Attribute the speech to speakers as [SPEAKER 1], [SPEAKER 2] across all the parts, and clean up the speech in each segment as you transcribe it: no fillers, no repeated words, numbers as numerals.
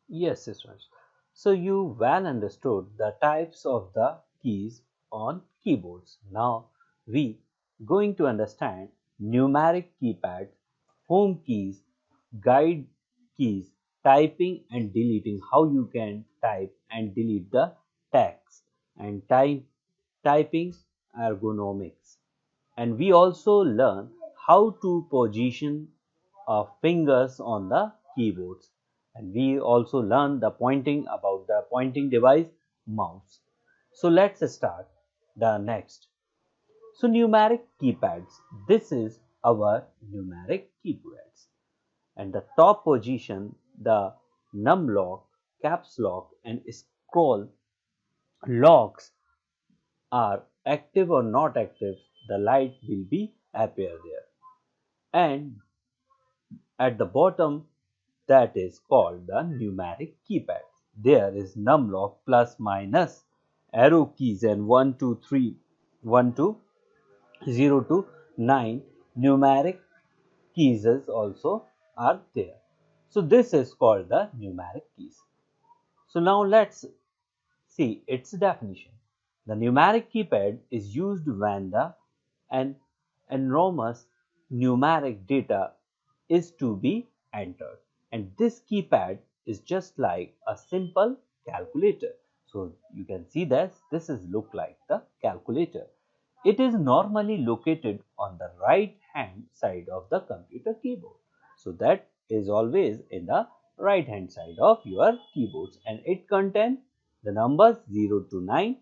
[SPEAKER 1] Yes, sisters. So you well understood the types of the keys on keyboards. Now we going to understand numeric keypads, home keys, guide keys, typing and deleting, how you can type and delete the text, and typing ergonomics. And we also learn how to position fingers on the keyboards, and we also learn the pointing about the pointing device mouse. So let's start the next. So numeric keypads, this is our numeric keypads, and the top position, the num lock, caps lock and scroll locks are active or not active, the light will be appear there. And at the bottom, that is called the numeric keypad. There is numlock, plus, minus, arrow keys, and 1 2 3, 1 to 0 to 9 numeric keys also are there. So this is called the numeric keys. So now let's see its definition. The numeric keypad is used when an enormous numeric data is to be entered, and this keypad is just like a simple calculator. So you can see that this is look like the calculator. It is normally located on the right hand side of the computer keyboard. So that is always in the right hand side of your keyboards, and it contains the numbers 0 to 9,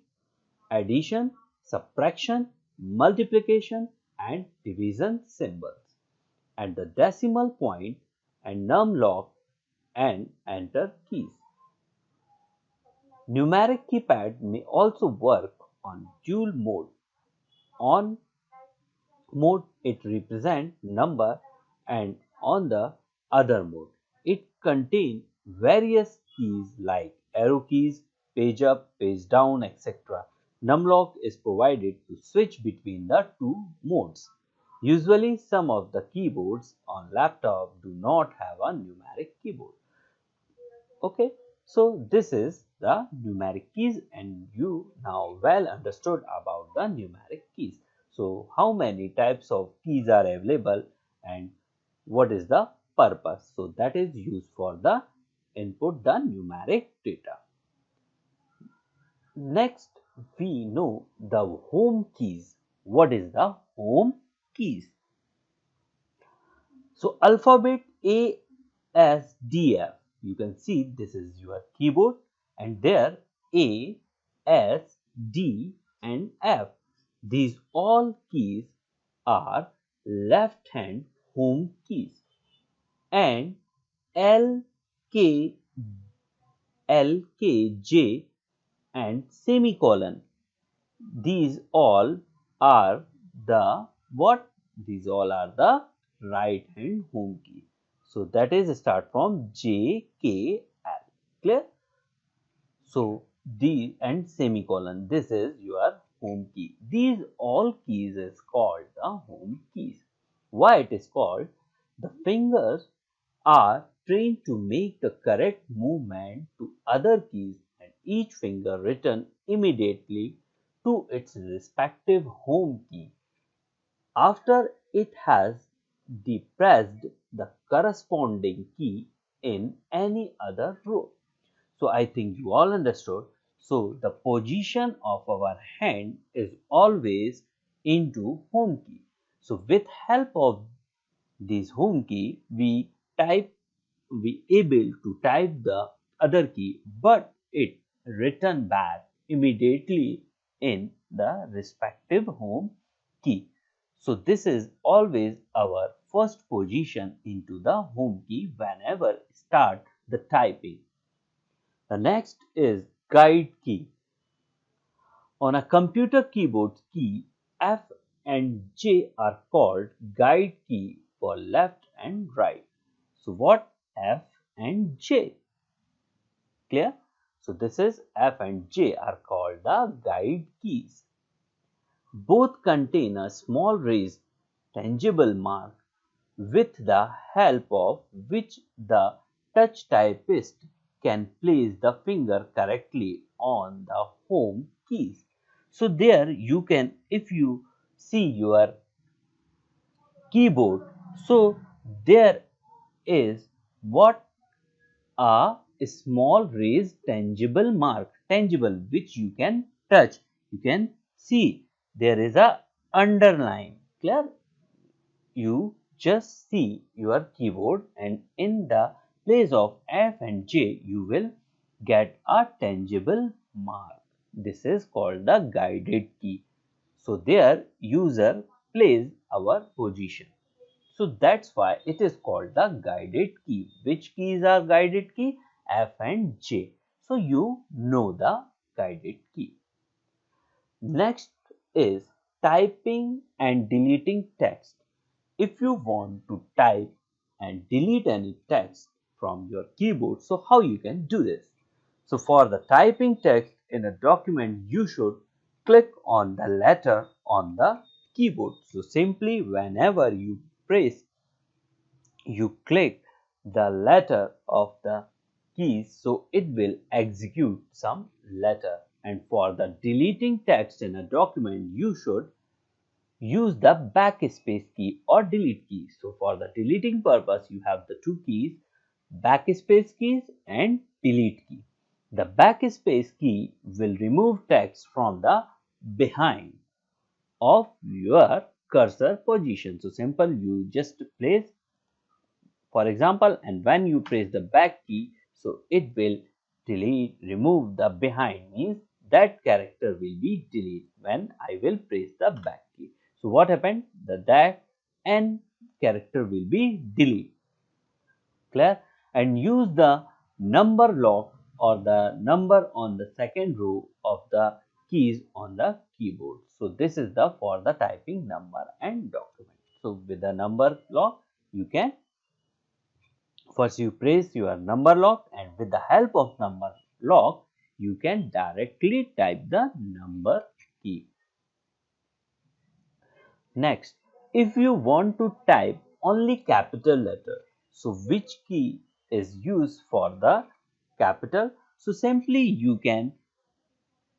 [SPEAKER 1] addition, subtraction, multiplication and division symbols, and the decimal point and numlock and enter keys. Numeric keypad may also work on dual mode. On mode it represents number, and on the other mode it contains various keys like arrow keys, page up, page down, etc. Numlock is provided to switch between the two modes. Usually some of the keyboards on laptop do not have a numeric keyboard. Okay, so this is the numeric keys, and you now well understood about the numeric keys. So how many types of keys are available and what is the purpose? So that is used for the input the numeric data. Next we know the home keys. What is the home keys? So alphabet A, S, D, F. You can see this is your keyboard, and there A, S, D and F. These all keys are left hand home keys, and L, K, L, K, J and semicolon. These all are the what? These all are the right hand home key. So that is start from J, K, L. Clear? So the and semicolon. This is your home key. These all keys is called the home keys. Why it is called? The fingers are trained to make the correct movement to other keys, and each finger return immediately to its respective home key after it has depressed the corresponding key in any other row. So I think you all understood. So the position of our hand is always into home key. So with help of this home key, we able to type the other key, but it return back immediately in the respective home key. So this is always our first position into the home key whenever start the typing. The next is guide key. On a computer keyboard, key F and J are called guide key for left and right. So what? F and J. Clear? So this is F and J are called the guide keys. Both contain a small raised tangible mark with the help of which the touch typist can place the finger correctly on the home keys. So there you can, if you see your keyboard, so there is what a small raised tangible mark, tangible, which you can touch. You can see there is a underline. Clear? You just see your keyboard, and in the place of F and J you will get a tangible mark. This is called the guided key. So there user plays our position. So that's why it is called the guided key. Which keys are guided key? F and J. So you know the guided key. Next is typing and deleting text. If you want to type and delete any text from your keyboard, so how you can do this? So for the typing text in a document, you should click on the letter on the keyboard. So simply whenever you press, you click the letter of the keys, so it will execute some letter. And for the deleting text in a document, you should use the backspace key or delete key. So for the deleting purpose, you have the two keys, backspace keys and delete key. The backspace key will remove text from the behind of your cursor position. So simple, you just place, for example, and when you press the back key, so it will delete, remove the behind, means that character will be deleted when I will press the back key. So what happened? That N character will be deleted. Clear? And use the number lock or the number on the second row of the keys on the keyboard. So this is the for the typing number and document. So with the number lock, you can first you press your number lock, and with the help of number lock, you can directly type the number key. Next, if you want to type only capital letter, so which key is used for the capital? So simply you can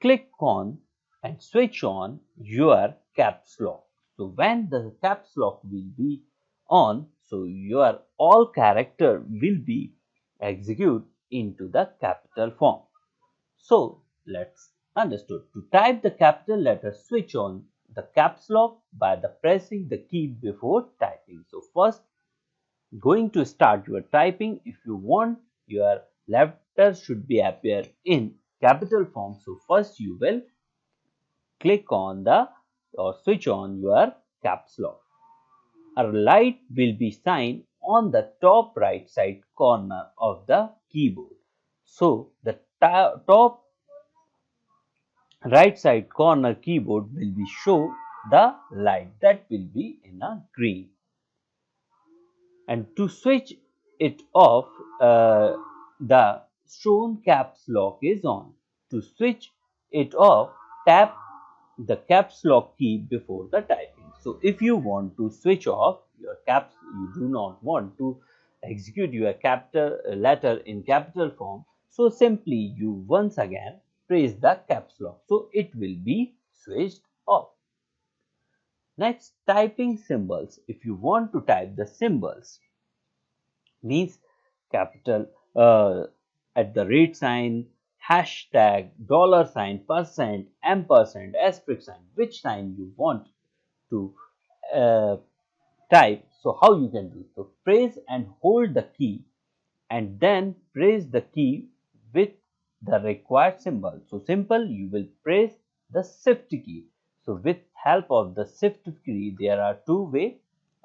[SPEAKER 1] click on and switch on your caps lock. So when the caps lock will be on, so your all character will be execute into the capital form. So let's understood. To type the capital letter, switch on the caps lock by the pressing the key before typing. So first going to start your typing, if you want your letter should be appear in capital form, so first you will click on the or switch on your caps lock. A light will be seen on the top right side corner of the keyboard. So the top right side corner keyboard will be show the light that will be in a green. And to switch it off, the shown caps lock is on. To switch it off, tap the caps lock key before the typing. So if you want to switch off your caps, you do not want to execute your capital letter in capital form, so simply you once again press the caps lock, so it will be switched off. Next, typing symbols. If you want to type the symbols, means capital at the rate sign, hashtag, dollar sign, percent, ampersand, asterisk sign, which sign you want to type. So how you can do? So press and hold the key, and then press the key with the required symbol. So simple, you will press the shift key. So with help of the shift key, there are two ways.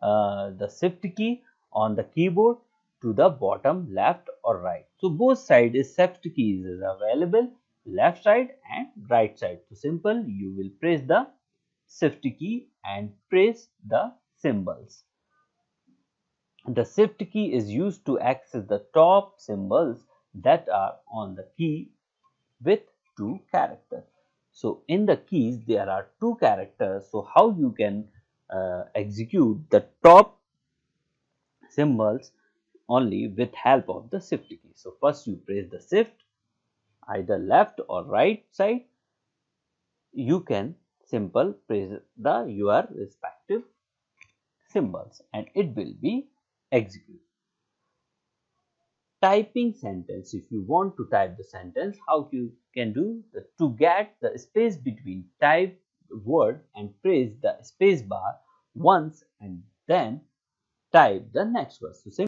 [SPEAKER 1] The shift key on the keyboard to the bottom left or right. So both sides is shift keys is available, left side and right side. So simple, you will press the shift key and press the symbols. The shift key is used to access the top symbols that are on the key with two characters. So in the keys there are two characters. So how you can execute the top symbols only with help of the shift key. So first you press the shift, either left or right side. You can simple press the your respective symbols and it will be executed. Typing sentence, if you want to type the sentence, how you can do to get the space between type word and press the space bar once and then type the next word. So